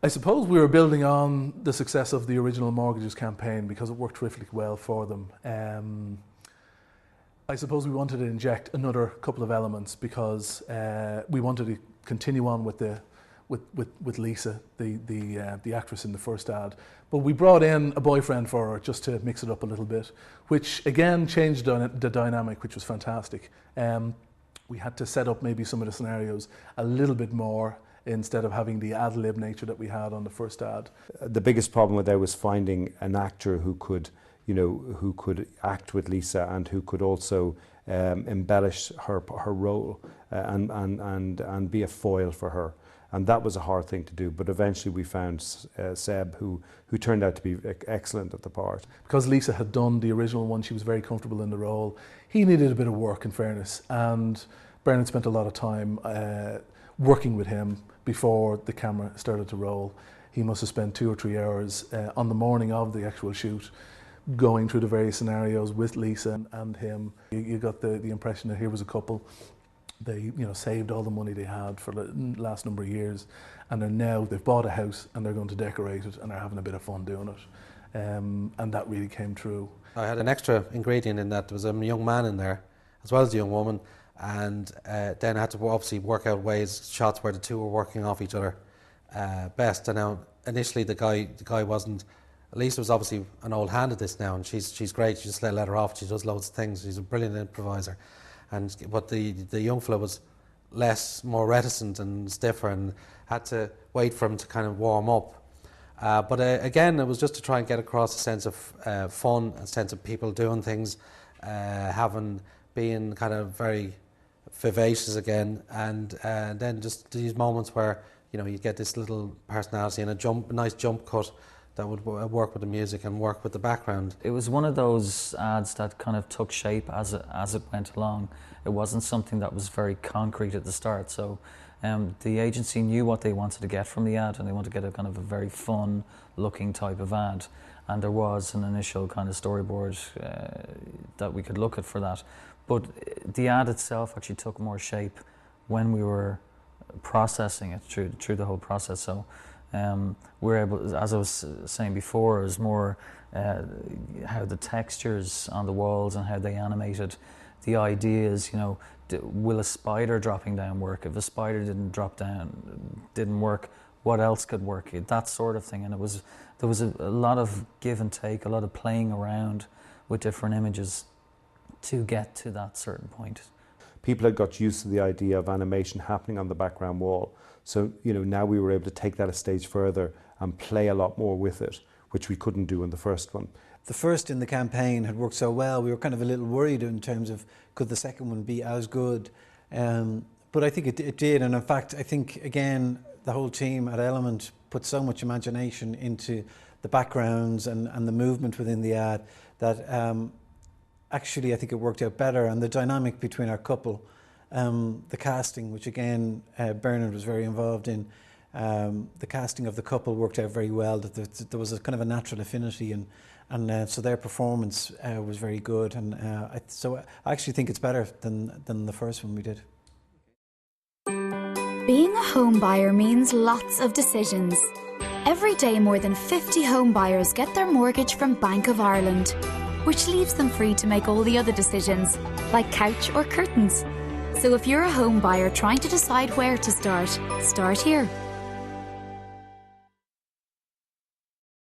I suppose we were building on the success of the original mortgages campaign because it worked terrifically well for them. I suppose we wanted to inject another couple of elements because we wanted to continue on with Lisa, the actress in the first ad, but we brought in a boyfriend for her just to mix it up a little bit, which again changed the dynamic, which was fantastic. We had to set up maybe some of the scenarios a little bit more instead of having the ad-lib nature that we had on the first ad. The biggest problem with that was finding an actor who could, who could act with Lisa and who could also embellish her role and be a foil for her. And that was a hard thing to do, but eventually we found Seb, who turned out to be excellent at the part. Because Lisa had done the original one, she was very comfortable in the role. He needed a bit of work, in fairness, and Bernard spent a lot of time working with him before the camera started to roll. He must have spent 2 or 3 hours on the morning of the actual shoot, going through the various scenarios with Lisa and him. You got the impression that here was a couple. They saved all the money they had for the last number of years, and they've bought a house and they're going to decorate it and they're having a bit of fun doing it. And that really came true. I had an extra ingredient in that. There was a young man in there as well as a young woman, and then I had to obviously work out shots where the two were working off each other best. And now initially the guy wasn't. Lisa was obviously an old hand at this now, and she's great. You just let her off. She does loads of things. She's a brilliant improviser. But the young fellow was more reticent and stiffer, and had to wait for him to kind of warm up. But again, it was just to try and get across a sense of fun, a sense of people doing things, being kind of very vivacious again, and then just these moments where you get this little personality and a nice jump cut that would work with the music and work with the background. It was one of those ads that kind of took shape as it went along. It wasn't something that was very concrete at the start. So the agency knew what they wanted to get from the ad, and they wanted to get a kind of a very fun looking type of ad. And there was an initial kind of storyboard that we could look at for that. But the ad itself actually took more shape when we were processing it through the whole process. So we're able, as I was saying before, it was more how the textures on the walls and how they animated the ideas. Will a spider dropping down work? If a spider didn't work, what else could work? That sort of thing. And there was a lot of give and take, a lot of playing around with different images to get to that certain point. People had got used to the idea of animation happening on the background wall. So, now we were able to take that a stage further and play a lot more with it, which we couldn't do in the first one. The first in the campaign had worked so well, we were kind of a little worried in terms of could the second one be as good. But I think it did, and in fact, I think, again, the whole team at Element put so much imagination into the backgrounds and the movement within the ad that actually I think it worked out better, and the dynamic between our couple, the casting, which again Bernard was very involved in, the casting of the couple worked out very well. That there was a kind of a natural affinity, and so their performance was very good, and so I actually think it's better than the first one we did. Being a home buyer means lots of decisions. Every day more than 50 home buyers get their mortgage from Bank of Ireland, which leaves them free to make all the other decisions, like couch or curtains. So if you're a home buyer trying to decide where to start here.